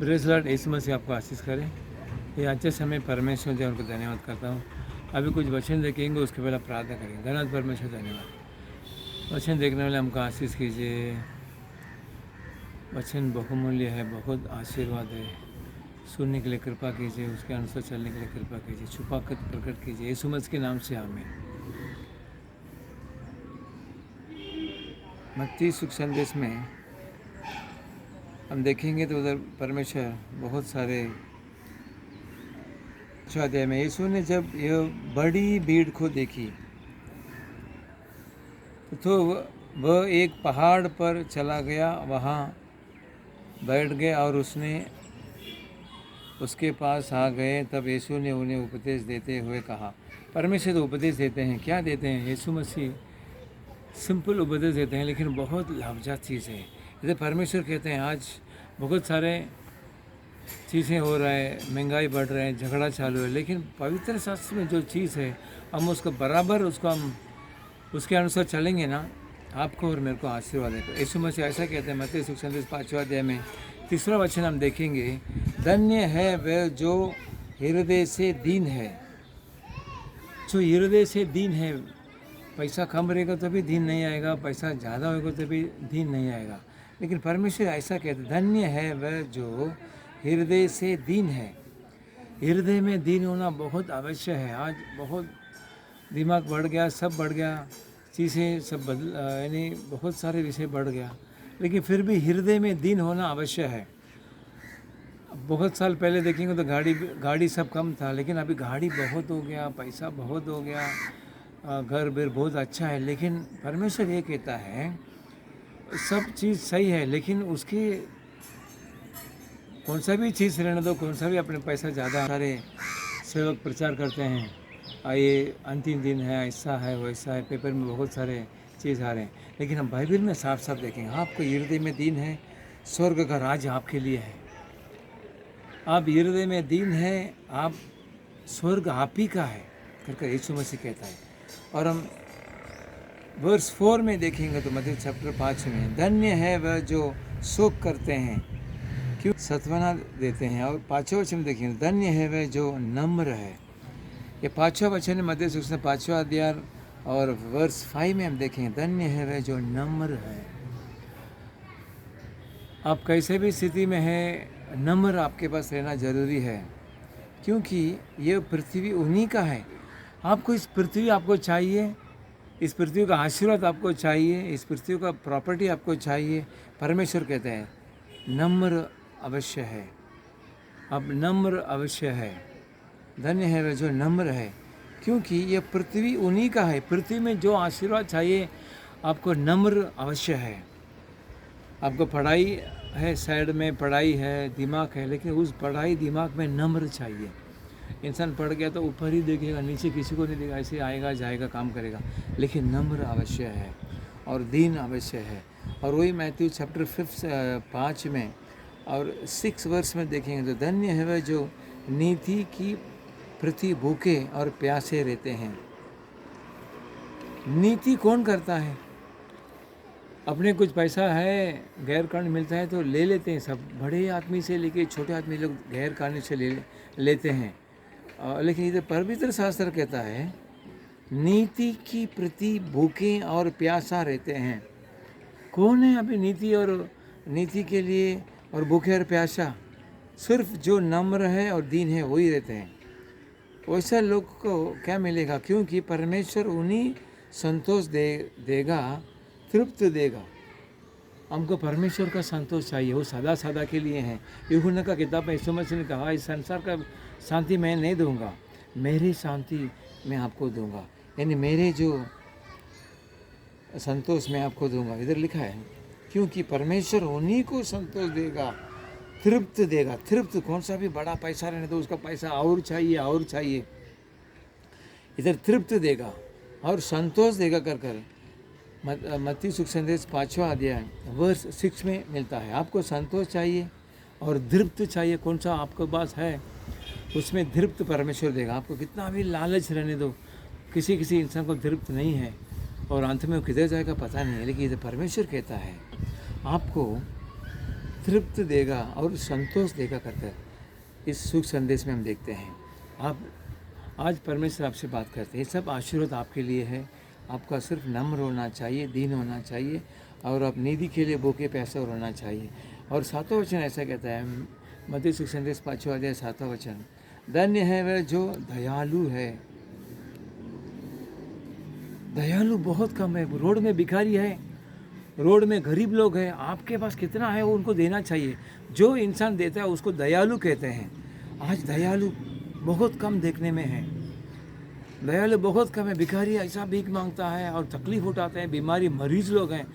Praise Lord, यीशु मसीह आपको आशीष करे। ये अच्छे समय परमेश्वर जी उनको धन्यवाद करता हूँ। अभी कुछ वचन देखेंगे, उसके पहले प्रार्थना करेंगे। धन्यवाद परमेश्वर, धन्यवाद। वचन देखने वाले हमको आशीष कीजिए। वचन बहुमूल्य है, बहुत आशीर्वाद है। सुनने के लिए कृपा कीजिए, उसके अनुसार चलने के लिए कृपा कीजिए, छुपा कर प्रकट कीजिए। यीशु मसीह के नाम से आमीन। मत्ती सुख संदेश में हम देखेंगे तो उधर परमेश्वर बहुत सारे अध्याय में यीशु ने जब यह बड़ी भीड़ को देखी तो वह एक पहाड़ पर चला गया, वहाँ बैठ गया और उसके पास आ गए। तब यीशु ने उन्हें उपदेश देते हुए कहा। परमेश्वर तो उपदेश देते हैं, क्या देते हैं? यीशु मसीह सिंपल उपदेश देते हैं, लेकिन बहुत लाभदायक चीज़ है। जैसे परमेश्वर कहते हैं आज बहुत सारे चीज़ें हो रहा है, महंगाई बढ़ रहा है, झगड़ा चालू है, लेकिन पवित्र शास्त्र में जो चीज़ है हम उसको बराबर हम उसके अनुसार चलेंगे ना, आपको और मेरे को आशीर्वाद है। यीशु मसीह ऐसा कहते हैं मत्ती सुख संदेश 5वें अध्याय में 3रा वचन हम देखेंगे। धन्य है वह जो हृदय से दीन है। जो हृदय से दीन है, पैसा कम रहेगा तो भी दीन नहीं आएगा, पैसा ज़्यादा होगा तो भी दीन नहीं आएगा, लेकिन परमेश्वर ऐसा कहते, धन्य है वह जो हृदय से दीन है। हृदय में दीन होना बहुत आवश्यक है। आज बहुत दिमाग बढ़ गया, सब बढ़ गया, चीज़ें सब बदल, यानी बहुत सारे विषय बढ़ गया, लेकिन फिर भी हृदय में दीन होना आवश्यक है। बहुत साल पहले देखेंगे तो गाड़ी सब कम था, लेकिन अभी गाड़ी बहुत हो गया, पैसा बहुत हो गया, घर बेर बहुत अच्छा है, लेकिन परमेश्वर ये कहता है सब चीज़ सही है, लेकिन उसकी कौन सा भी चीज़ रहने दो, कौन सा भी अपने पैसा ज़्यादा। सारे सेवक प्रचार करते हैं ये अंतिम दिन है, ऐसा है वैसा है, पेपर में बहुत सारे चीज़ आ रहे हैं, लेकिन हम बाइबल में साफ साफ देखेंगे आपको हृदय में दीन है, स्वर्ग का राज आपके लिए है। आप हृदय में दीन है, आप स्वर्ग आप ही का है करके यीशु मसीह कहता है। और हम वर्स 4 में देखेंगे तो मत्ती चैप्टर 5 में, धन्य है वह जो शोक करते हैं, क्यों सत्वना देते हैं। और 5वें वचन में देखेंगे, धन्य है वह जो नम्र है। ये 5वां वचन है मत्ती सुख 5वां अध्याय और वर्स 5 में हम देखेंगे, धन्य है वह जो नम्र है। आप कैसे भी स्थिति में है, नम्र आपके पास रहना जरूरी है, क्योंकि ये पृथ्वी उन्हीं का है। आपको इस पृथ्वी आपको चाहिए, इस पृथ्वी का आशीर्वाद आपको चाहिए, इस पृथ्वी का प्रॉपर्टी आपको चाहिए। परमेश्वर कहते हैं नम्र अवश्य है। अब नम्र अवश्य है। धन्य है वह जो नम्र है, क्योंकि ये पृथ्वी उन्हीं का है। पृथ्वी में जो आशीर्वाद चाहिए आपको नम्र अवश्य है। आपको पढ़ाई है, साइड में पढ़ाई है, दिमाग है, लेकिन उस पढ़ाई दिमाग में नम्र चाहिए। इंसान पढ़ गया तो ऊपर ही देखेगा, नीचे किसी को नहीं देगा, ऐसे आएगा जाएगा काम करेगा, लेकिन नम्र अवश्य है और दीन अवश्य है। और वही मैथ्यू चैप्टर 5 में और 6 वर्ष में देखेंगे तो धन्य है वह जो नीति की प्रति भूखे और प्यासे रहते हैं। नीति कौन करता है? अपने कुछ पैसा है, गैर कानूनी मिलता है तो ले लेते हैं सब, बड़े आदमी से लेके छोटे आदमी लोग गैर कानूनी से लेते हैं। लेकिन इधर पवित्र शास्त्र कहता है नीति की प्रति भूखे और प्यासा रहते हैं। कौन है अभी नीति के लिए और भूखे और प्यासा? सिर्फ जो नम्र है और दीन है वही रहते हैं। वैसा लोग को क्या मिलेगा? क्योंकि परमेश्वर उन्हीं संतोष देगा, तृप्त देगा। हमको परमेश्वर का संतोष चाहिए, वो सदा सदा के लिए है। यूहन्ना का किताब में यीशु मसीह ने कहा, इस संसार का शांति मैं नहीं दूंगा, मेरी शांति मैं आपको दूंगा, यानी मेरे जो संतोष मैं आपको दूंगा। इधर लिखा है क्योंकि परमेश्वर उन्हीं को संतोष देगा, तृप्त देगा। तृप्त कौन सा भी बड़ा पैसा रहने तो उसका पैसा और चाहिए, इधर तृप्त देगा और संतोष देगा कर मत्ती सुख संदेश 5वां अध्याय वर्स 6 में मिलता है। आपको संतोष चाहिए और तृप्त चाहिए, कौन सा आपके पास है उसमें तृप्त परमेश्वर देगा। आपको कितना भी लालच रहने दो, किसी इंसान को तृप्त नहीं है और अंत में वो किधर जाएगा पता नहीं है, लेकिन ये परमेश्वर कहता है आपको तृप्त देगा और संतोष देगा करकर इस सुख संदेश में हम देखते हैं। आप आज परमेश्वर आपसे बात करते हैं, ये सब आशीर्वाद आपके लिए है। आपका सिर्फ नम्र होना चाहिए, दीन होना चाहिए और आप निधि के लिए भूखे प्यासे होना चाहिए। और 7वां वचन ऐसा कहता है, मत्ती सुख संदेश 5वां अध्याय 7वां वचन, धन्य है वह जो दयालु है। दयालु बहुत कम है। रोड में भिखारी है, रोड में गरीब लोग हैं, आपके पास कितना है वो उनको देना चाहिए। जो इंसान देता है उसको दयालु कहते हैं। आज दयालु बहुत कम देखने में है, दयालु बहुत कम है। भिखारी ऐसा भीख मांगता है और तकलीफ उठाते हैं, बीमारी मरीज लोग हैं।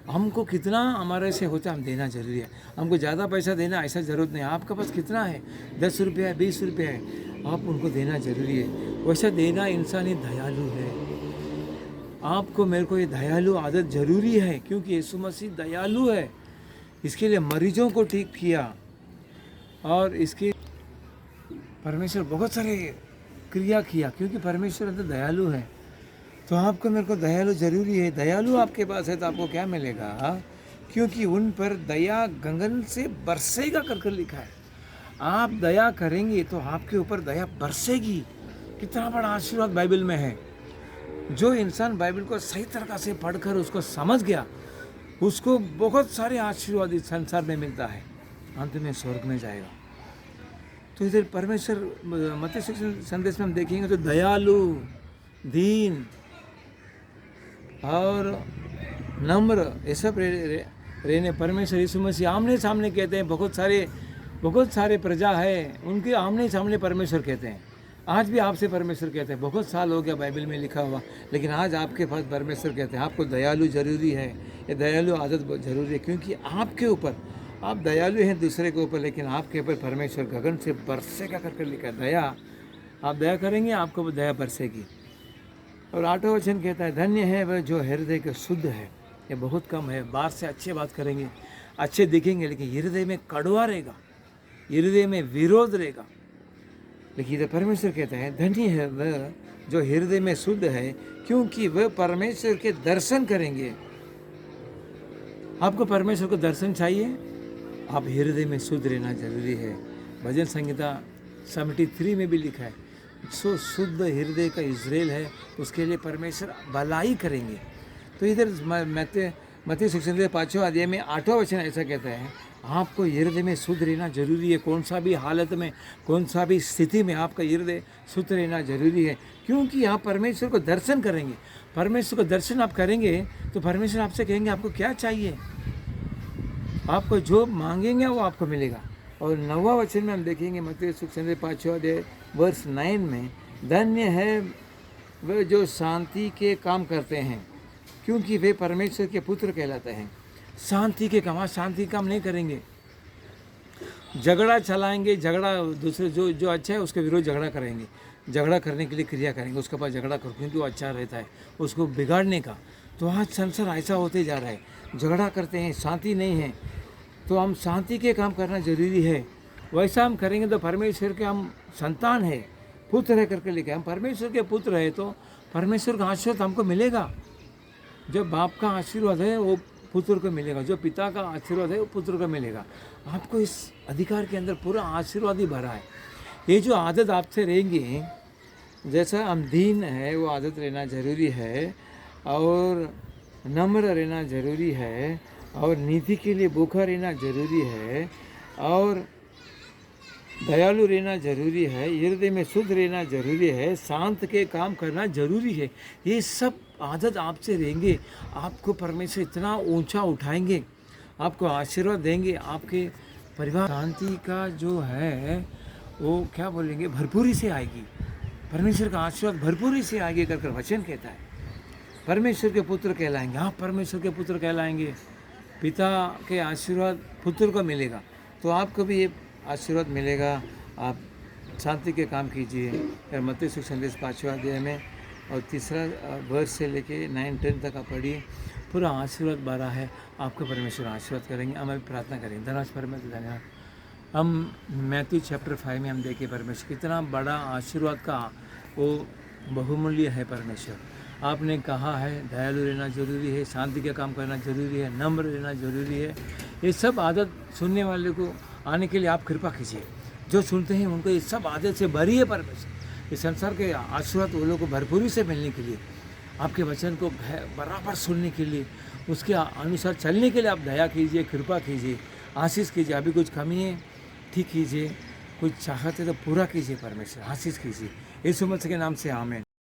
हमको कितना हमारे से होता है हम देना जरूरी है। हमको ज़्यादा पैसा देना ऐसा ज़रूरत नहीं है। आपके पास कितना है, 10 रुपये है, 20 रुपये है, आप उनको देना जरूरी है। वैसा देना इंसान ही दयालु है। आपको मेरे को ये दयालु आदत जरूरी है, क्योंकि यीशु मसीह दयालु है। इसके लिए मरीजों को ठीक किया और इसके परमेश्वर बहुत सारे क्रिया किया, क्योंकि परमेश्वर अंदर दयालु है। तो आपको मेरे को दयालु जरूरी है। दयालु आपके पास है तो आपको क्या मिलेगा, क्योंकि उन पर दया गगन से बरसेगा कर लिखा है। आप दया करेंगे तो आपके ऊपर दया बरसेगी। कितना बड़ा आशीर्वाद बाइबल में है। जो इंसान बाइबल को सही तरीक़ा से पढ़कर उसको समझ गया, उसको बहुत सारे आशीर्वाद इस संसार में मिलता है, अंत में स्वर्ग में जाएगा। तो इधर परमेश्वर मत्ती संदेश में हम देखेंगे तो दयालु, दीन और नम्र, ये सब रहने परमेश्वर यीशु मसीह आमने सामने कहते हैं। बहुत सारे प्रजा है, उनके आमने सामने परमेश्वर कहते हैं। आज भी आपसे परमेश्वर कहते हैं। बहुत साल हो गया बाइबल में लिखा हुआ, लेकिन आज आपके पास परमेश्वर कहते हैं आपको दयालु जरूरी है। ये दयालु आदत बहुत जरूरी है, क्योंकि आपके ऊपर, आप दयालु हैं दूसरे के ऊपर, लेकिन आपके ऊपर परमेश्वर गगन से बरसेगा करके लिखा है। दया, आप दया करेंगे आपको दया बरसेगी। और 8वां वचन कहता है, धन्य है वह जो हृदय के शुद्ध है। ये बहुत कम है। बाहर से अच्छे बात करेंगे, अच्छे दिखेंगे, लेकिन हृदय में कड़वा रहेगा, हृदय में विरोध रहेगा। लेकिन इधर परमेश्वर कहता है, धन्य है वह जो हृदय में शुद्ध है, क्योंकि वह परमेश्वर के दर्शन करेंगे। आपको परमेश्वर को दर्शन चाहिए, आप हृदय में शुद्ध रहना जरूरी है। भजन संहिता 73 में भी लिखा है, सो शुद्ध हृदय का इज़राइल है, उसके लिए परमेश्वर भलाई करेंगे। तो इधर मत्ती सुख संदेश 5वां अध्याय में 8वां वचन ऐसा कहता है, आपको हृदय में शुद्ध रहना जरूरी है। कौन सा भी हालत में, कौन सा भी स्थिति में आपका हृदय शुद्ध रहना जरूरी है, क्योंकि आप परमेश्वर को दर्शन करेंगे। परमेश्वर को दर्शन आप करेंगे तो परमेश्वर आपसे कहेंगे आपको क्या चाहिए, आपको जो मांगेंगे वो आपको मिलेगा। और 9वां वचन में हम देखेंगे मत्ती सुख संदेश 5वां अध्याय वर्ष 9 में, धन्य है वह जो शांति के काम करते हैं, क्योंकि वे परमेश्वर के पुत्र कहलाते हैं। शांति के काम, शांति काम नहीं करेंगे, झगड़ा चलाएंगे, झगड़ा दूसरे जो अच्छा है उसके विरोध झगड़ा करेंगे, झगड़ा करने के लिए क्रिया करेंगे, उसके पास झगड़ा करो क्योंकि वो अच्छा रहता है, उसको बिगाड़ने का। तो आज संसार ऐसा होते जा रहा है, झगड़ा करते हैं, शांति नहीं है। तो हम शांति के काम करना जरूरी है। वैसा हम करेंगे तो परमेश्वर के हम संतान है, पुत्र है करके लिखे, हम परमेश्वर के पुत्र है तो परमेश्वर का आशीर्वाद हमको मिलेगा। जो बाप का आशीर्वाद है वो पुत्र को मिलेगा, जो पिता का आशीर्वाद है वो पुत्र को मिलेगा। आपको इस अधिकार के अंदर पूरा आशीर्वाद ही भरा है। ये जो आदत आपसे रहेंगी, जैसा हम दीन है वो आदत रहना जरूरी है, और नम्र रहना जरूरी है, और नीति के लिए भूखा रहना जरूरी है, और दयालु रहना जरूरी है, हृदय में शुद्ध रहना जरूरी है, शांत के काम करना जरूरी है। ये सब आदत आपसे रहेंगे, आपको परमेश्वर इतना ऊंचा उठाएंगे, आपको आशीर्वाद देंगे, आपके परिवार शांति का जो है वो क्या बोलेंगे भरपूरी से आएगी। परमेश्वर का आशीर्वाद भरपूरी से आगे कर वचन कहता है। परमेश्वर के पुत्र कहलाएंगे, आप परमेश्वर के पुत्र कहलाएंगे। पिता के आशीर्वाद पुत्र को मिलेगा, तो आपको भी ये आशीर्वाद मिलेगा। आप शांति के काम कीजिए। फिर मत्ती सुख संदेश 5वां अध्याय में और 3 वर्ष से लेके 9-10 तक आप पढ़िए, पूरा आशीर्वाद भरा है। आपको परमेश्वर आशीर्वाद करेंगे। हम अभी प्रार्थना करेंगे। धन्यवाद परमेश्वर, धन्यवाद। हम मैथ्यू चैप्टर 5 में हम देखें परमेश्वर कितना बड़ा आशीर्वाद का वो बहुमूल्य है। परमेश्वर आपने कहा है दयालु रहना जरूरी है, शांति का काम करना जरूरी है, नम्र रहना जरूरी है, ये सब आदत सुनने वाले को आने के लिए आप कृपा कीजिए। जो सुनते हैं उनको ये सब आदत से भरी है परमेश्वर। इस संसार के आशीर्वाद वो लोग को भरपूरी से मिलने के लिए, आपके वचन को बराबर सुनने के लिए, उसके अनुसार चलने के लिए आप दया कीजिए, कृपा कीजिए, आशीष कीजिए। अभी कुछ कमी है ठीक कीजिए, कुछ चाहते तो पूरा कीजिए परमेश्वर, आशीष कीजिए। यीशु मसीह के नाम से आमीन।